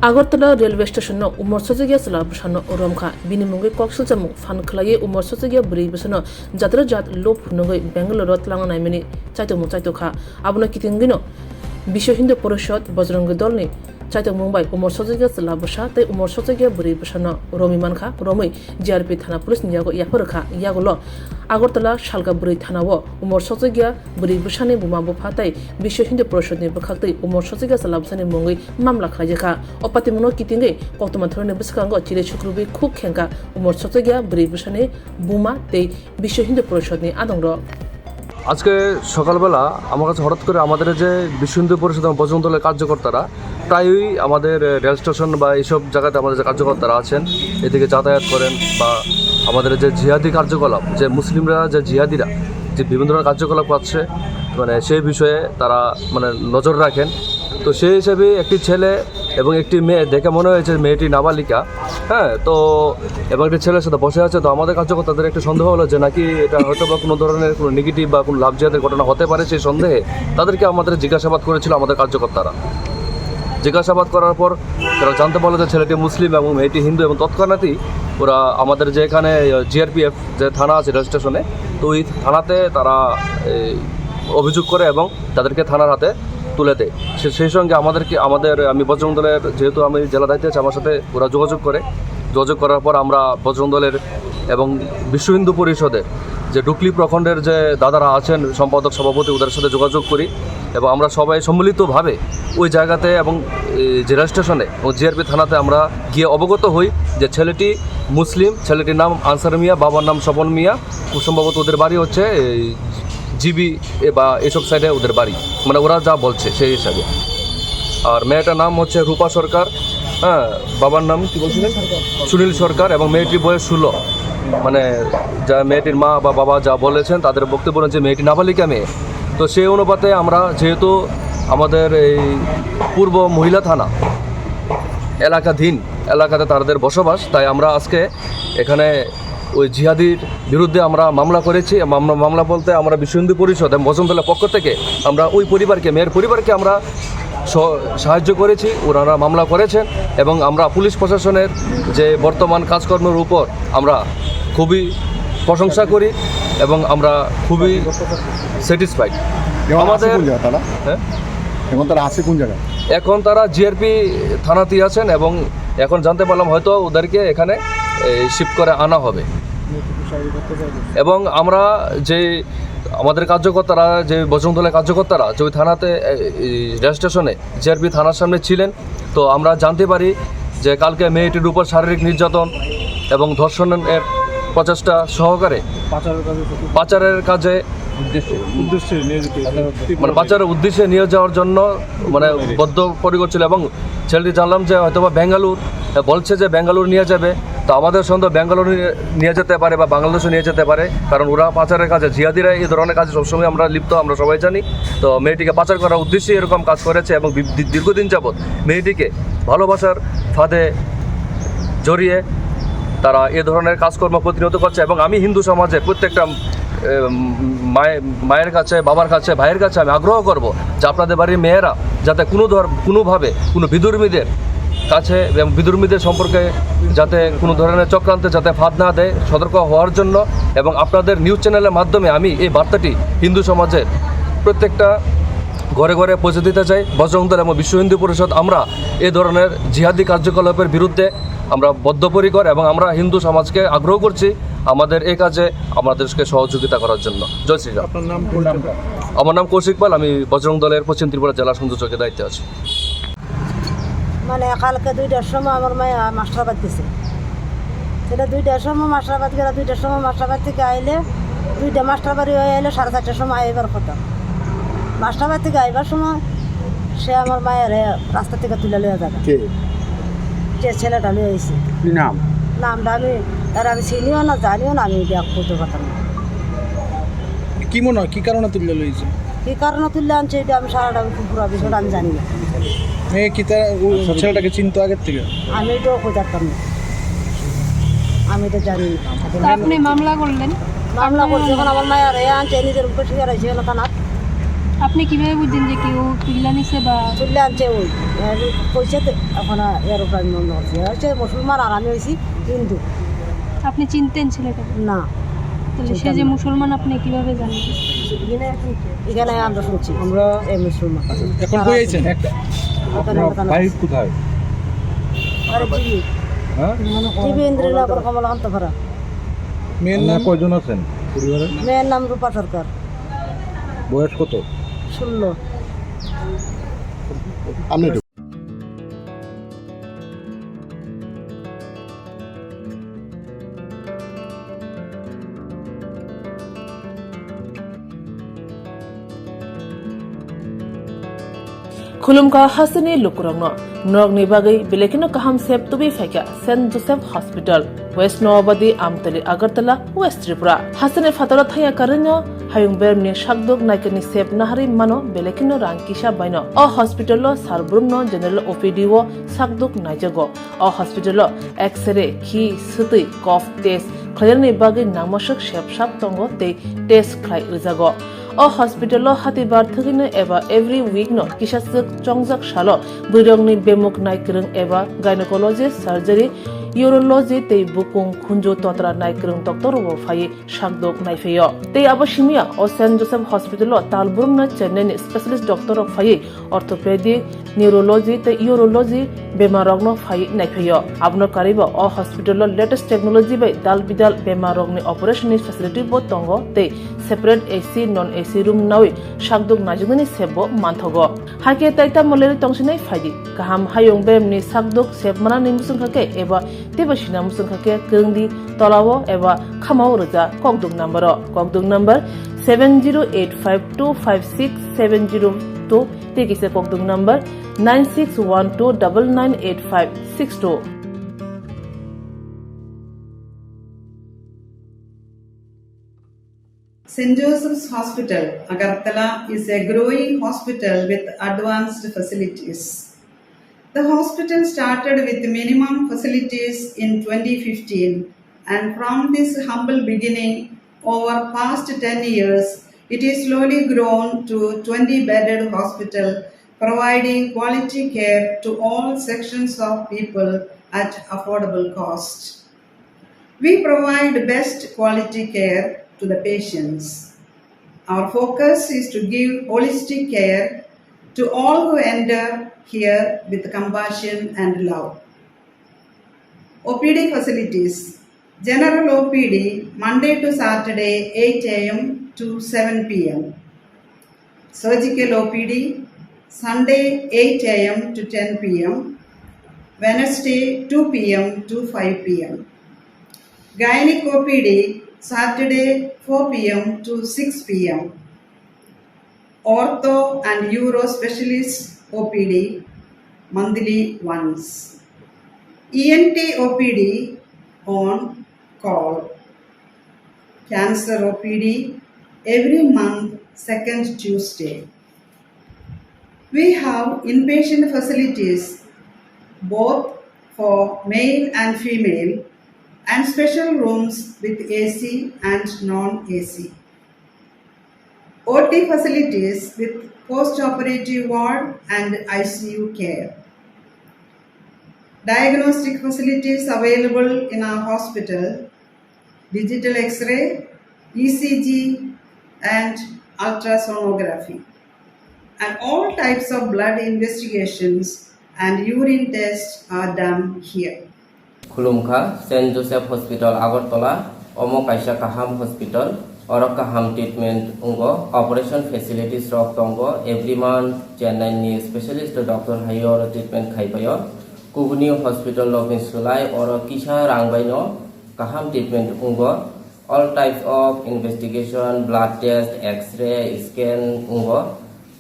Agartala railway station Umar সজগিয়া সালা বসানো রমখা বিনিময়ে কক্সলজামু ফান খালায়ে উমর সজগিয়া বরি বসানো যাত্রা জাত লোপ হুনগৈ বেঙ্গালোর তলাঙ্গ নাইমেনি চাইতখা আবনা কিতিনগিনো বিশ্ব হিন্দু পরিষদ বজরঙ্গ দলনি চাইতক মুম্বাই উমর সজগিয়া সালা বসা তাই উমর সজগিয়া বরি বসানো রমি মানখা রमै জিআরপি থানা পুলিশ নিয়াগো ইয়াফরখা ইয়াগলো আগরতলা শালগা বরি থানাও উমর সজগিয়া বরি বসানি বুমা বফা তাই বিশ্ব হিন্দু পরিষদনি বখাক্তৈ উমর সজগিয়া সালা বসানি মঙ্গৈ মামলা খাইজেখা অপাতিমনো কিতিঙ্গै কতমা ধরনের বসকাঙ্গ চিরে শুক্রবি খুব খেঙ্কা উমর সজগিয়া বরি বসানি বুমা তাই বিশ্ব হিন্দু পরিষদনি আদংর আজকে সকালবেলা আমার কাছে হঠাৎ করে আমাদের যে বিশ্ব হিন্দু পরিষদ এবং বজরং দলের কার্যকর্তারা প্রায়ই আমাদের রেল স্টেশন বা এইসব জায়গাতে আমাদের যে কার্যকর্তারা আছেন এদিকে যাতায়াত করেন বা আমাদের যে জিহাদি কার্যকলাপ যে মুসলিমরা যে জিহাদিরা যে বিভিন্ন ধরনের কার্যকলাপ করছে মানে সেই বিষয়ে তারা মানে নজর রাখেন। তো সেই হিসেবে একটি ছেলে এবং একটি মেয়ে দেখে মনে হয়েছে মেয়েটি নাবালিকা, হ্যাঁ, তো এবং একটি ছেলের সাথে বসে আছে। তো আমাদের কার্যকর্তাদের একটু সন্দেহ হলো যে নাকি এটা হয়তো বা কোনো ধরনের কোনো নেগেটিভ বা কোনো লাভজিহাদের ঘটনা হতে পারে। সেই সন্দেহে তাদেরকে আমাদের জিজ্ঞাসাবাদ করেছিল আমাদের কার্যকর্তারা। জিজ্ঞাসাবাদ করার পর তারা জানতে পারলো যে ছেলেটি মুসলিম এবং মেয়েটি হিন্দু, এবং তৎক্ষণাৎই ওরা আমাদের যে এখানে জিআরপিএফ যে থানা আছে রেল স্টেশনে, তো ওই থানাতে তারা অভিযোগ করে এবং তাদেরকে থানার হাতে তুলে দেয়। সেই সঙ্গে আমি বজরং দলের যেহেতু আমি জেলা দায়িত্বে আছি, আমার সাথে ওরা যোগাযোগ করার পর আমরা বজরং দলের এবং বিশ্ব হিন্দু পরিষদের যে ডুকলি প্রখণ্ডের যে দাদারা আছেন সম্পাদক সভাপতি, ওদের সাথে যোগাযোগ করি এবং আমরা সবাই সম্মিলিতভাবে ওই জায়গাতে এবং যে রেল স্টেশনে ও জিআরপি থানাতে আমরা গিয়ে অবগত হই যে ছেলেটি মুসলিম, ছেলেটির নাম আনসার মিয়া, বাবার নাম স্বপন মিয়া, খুব সম্ভবত ওদের বাড়ি হচ্ছে জিবি বা এসব সাইডে ওদের বাড়ি, মানে ওরা যা বলছে সেই হিসাবে। আর মেয়েটার নাম হচ্ছে রূপা সরকার, হ্যাঁ, বাবার নাম কী বলছিলেন সুনীল সরকার, এবং মেয়েটির বয়স 16। মানে যা মেয়েটির মা বা বাবা যা বলেছেন তাদের বক্তব্য যে মেয়েটি নাবালিকা মেয়ে। তো সেই অনুপাতে আমরা যেহেতু আমাদের এই পূর্ব মহিলা থানা এলাকাতে তাদের বসবাস, তাই আমরা আজকে এখানে ওই জিহাদির বিরুদ্ধে আমরা মামলা করেছি। মামলা বলতে আমরা বিশ্ব হিন্দু পরিষদ এবং বজরং দলের পক্ষ থেকে আমরা ওই পরিবারকে, মেয়ের পরিবারকে আমরা সাহায্য করেছি, ওনারা মামলা করেছেন এবং আমরা পুলিশ প্রশাসনের যে বর্তমান কাজকর্মের উপর আমরা খুবই প্রশংসা করি এবং আমরা খুবই স্যাটিসফাইড। আমাদের এখন তারা আছে কোন জায়গায়? এখন তারা জিআরপি থানাতেই আছেন এবং এখন জানতে পারলাম হয়তো ওদেরকে এখানে শিফট করে আনা হবে। এবং আমরা যে আমাদের কার্যকর্তারা, যে বজরং দলের কার্যকর্তারা যে ওই থানাতে রেল স্টেশনে জিআরপি থানার সামনে ছিলেন, তো আমরা জানতে পারি যে কালকে মেয়েটির উপর শারীরিক নির্যাতন এবং ধর্ষণের প্রচেষ্টা সহকারে পাচারের কাজে মানে পাচারের উদ্দেশ্যে নিয়ে যাওয়ার জন্য মানে বদ্ধপরিকর ছিল। এবং ছেলেটি জানলাম যে হয়তো বা বেঙ্গালুর বলছে যে বেঙ্গালুর নিয়ে যাবে। তো আমাদের সন্দেহ বেঙ্গালুর নিয়ে যেতে পারে বা বাংলাদেশে নিয়ে যেতে পারে, কারণ ওরা পাচারের কাজে, জিহাদিরা এই ধরনের কাজে সবসময় আমরা লিপ্ত, আমরা সবাই জানি। তো মেয়েটিকে পাচার করার উদ্দেশ্যে এরকম কাজ করেছে এবং দীর্ঘদিন যাবৎ মেয়েটিকে ভালোবাসার ফাঁদে জড়িয়ে তারা এ ধরনের কাজকর্ম প্রতিনিয়ত করছে। এবং আমি হিন্দু সমাজে প্রত্যেকটা মায়ের কাছে, বাবার কাছে, ভাইয়ের কাছে আমি আগ্রহ করব যে আপনাদের বাড়ির মেয়েরা যাতে কোনোভাবে কোনো বিধর্মীদের কাছে এবং বিধর্মীদের সম্পর্কে যাতে কোনো ধরনের চক্রান্তে যাতে ফাঁদ না দেয়, সতর্ক হওয়ার জন্য। এবং আপনাদের নিউজ চ্যানেলের মাধ্যমে আমি এই বার্তাটি হিন্দু সমাজের প্রত্যেকটা ঘরে ঘরে পৌঁছে দিতে চাই। বজরং দল এবং বিশ্ব হিন্দু পরিষদ আমরা এ ধরনের জিহাদি কার্যকলাপের বিরুদ্ধে আমরা বদ্ধপরিকর এবং আমরা হিন্দু সমাজকে আগ্রহ করছি আমাদের এই কাজে আমাদেরকে সহযোগিতা করার জন্য। জয় শ্রীরাম। আমার নাম কৌশিক পাল, আমি বজরং দলের পশ্চিম ত্রিপুরা জেলা সংযোজকের দায়িত্বে আছি। মানে কালকে 2টার সময় আমার মায়ে মাস্টারবাদ গেছে, সেটা 2টার সময় মাস্টারবাদ গেলে 2টার সময় মাস্টারবাদ থেকে আইলে 2টা মাস্টারবাড়ি হয়ে আইলে 4:30টার সময় আইবার কথা। মাস্টারবাদ থেকে আইবার সময় সে আমার মায়ের রাস্তা থেকে তুলে লিয়ে যাবে, যে ছেলেটা লিয়ে আইছে। নামটা আমি চিনিও না, জানিও না, আমি এটা বলতে পারতাম না। কি মনে হয় কি কারণে তুলে লইছে? কী কারণে তুললে আনছে এটা আমি সারাটা পুরো বিষয়টা আমি জানি না। ছেলেটাকে চিনতো আগের থেকে? আমি এটাও খোঁজারতাম না, আমি এটা জানি না। আপনি মামলা করলেন? মামলা করছি, যখন আমার মায়ের আনছে নিজের মুখে শিকার হয়েছে থানার, আপনি কিভাবে বুঝছেন যে কেউ তুল্লা নিছে বা চলে আনছে ওই পয়সা এখন এরোপ্লেন বন্ধ করছে হচ্ছে মুসলমান আর আমি হয়েছি হিন্দু। আপনি চিনতেন ছেলেটাকে? না, তাহলে সে যে মুসলমান আপনি কিভাবে জানেন? এখানে আমরা শুনছি আমরা এই মুসলমান এখন কই আইছেন কোথায় হ্যাঁ টিভি ইন্দ্রনগর কমলাকান্ত ভাড়া। মেয়ের নাম কয়জন আছেন পরিবারে? মেয়ের নাম রূপা সরকার, বয়স কত? 16। আপনি खुलुमका हसनी लुकुरंगनो नरगनि बागै बेलेकिनो काहाम सेब तुबि फैका saint Joseph hospital west Nawabadi Amtali Agartala west Tripura हसने फातरा थाया करन्यो हायुं बेरमनि शाकदुक नायकनि सेब नाहारि मानो बेलेकिनो रांकिसा बायनो अ हॉस्पिटलो सारब्रुमनो जनरल ओपीडी वो शाकदुक नायजगो अ हॉस्पिटलो एक्सरे खि सुतै कफ टेस्ट खयरनि बागै नामसक सेबसाब तंगो ते टेस्ट खलाय उजागो अ हॉस्पिटलो हातिबार थगिनो एबा एवरी वीक नो किसासक चंगजक सालो बुरंगनि बेमुक नायक्रं एबा गायनेकोलॉजिस्ट सर्जरी यूरोलॉजी ते बुकुं खुंजो तोत्रा नायक्रं डॉक्टर वो फाये शाकदोक नायफेयो ते अबशिमिया अ सेंट जोसेफ हॉस्पिटलो तालबुरम न चेन्नई स्पेशलिस्ट डॉक्टर ऑफ फाये ऑर्थोपेडिक न्यूरोलॉजी ते यूरोलॉजी बेमारगनो फाये नायफेयो आबनो कारिबो अ हॉस्पिटलो लेटेस्ट टेक्नोलॉजी बाय दाल बिदाल बेमारगनि ऑपरेशन फेसिलिटी बो तंगो ते separate AC non AC room नावि शाकदुक नाजुगनि सेबो मानथगो हाके ताइता मलेरि तंसिनै फायदि गाहाम हायुं बेमनि शाकदुक सेबमाना निमुसुंखाके एबा तेबसिना मुसुंखाके केंगदि तलावो एबा खामाव रजा ककदुक number 7085256702 तेकिसे ककदुक number 9612998562 St. Joseph's Hospital, Agartala is a growing hospital with advanced facilities. The hospital started with minimum facilities in 2015, and from this humble beginning, over past 10 years, it is slowly grown to 20-bedded hospital, providing quality care to all sections of people at affordable cost. We provide best quality care to the patients. Our focus is to give holistic care to all who enter here with compassion and love. OPD facilities. General OPD Monday to Saturday 8 a.m. to 7 p.m. Surgical OPD Sunday 8 a.m. to 10 p.m. Wednesday 2 p.m. to 5 p.m. Gynec OPD Saturday 4 p.m. to 6 p.m. Ortho and Uro Specialist OPD monthly once. ENT OPD on call. Cancer OPD every month second Tuesday. We have inpatient facilities both for male and female and special rooms with AC and non-AC. OT facilities with post-operative ward and ICU care. Diagnostic facilities available in our hospital, digital X-ray, ECG and ultrasonography. And all types of blood investigations and urine tests are done here. खुलुमखा saint Joseph hospital Agartala अमो काइसा काहाम hospital और काहाम treatment उंगो operation facilities रॉक तंगो every month Chennai नि स्पेशलिस्ट डॉक्टर हायो और ट्रीटमेंट खाइपायो कुबुनी हॉस्पिटल लॉकिन सुलाई और किसा रांगबाइनो काहाम ट्रीटमेंट उंगो all types of investigation blood test x-ray scan उंगो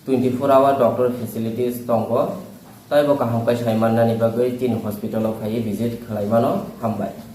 24 आवर डॉक्टर फैसिलिटीज तंगो ताइबो काहाम काइसा माननानि बागै तीन हॉस्पिटल फाइ विजिट खालायमानो हामबाय।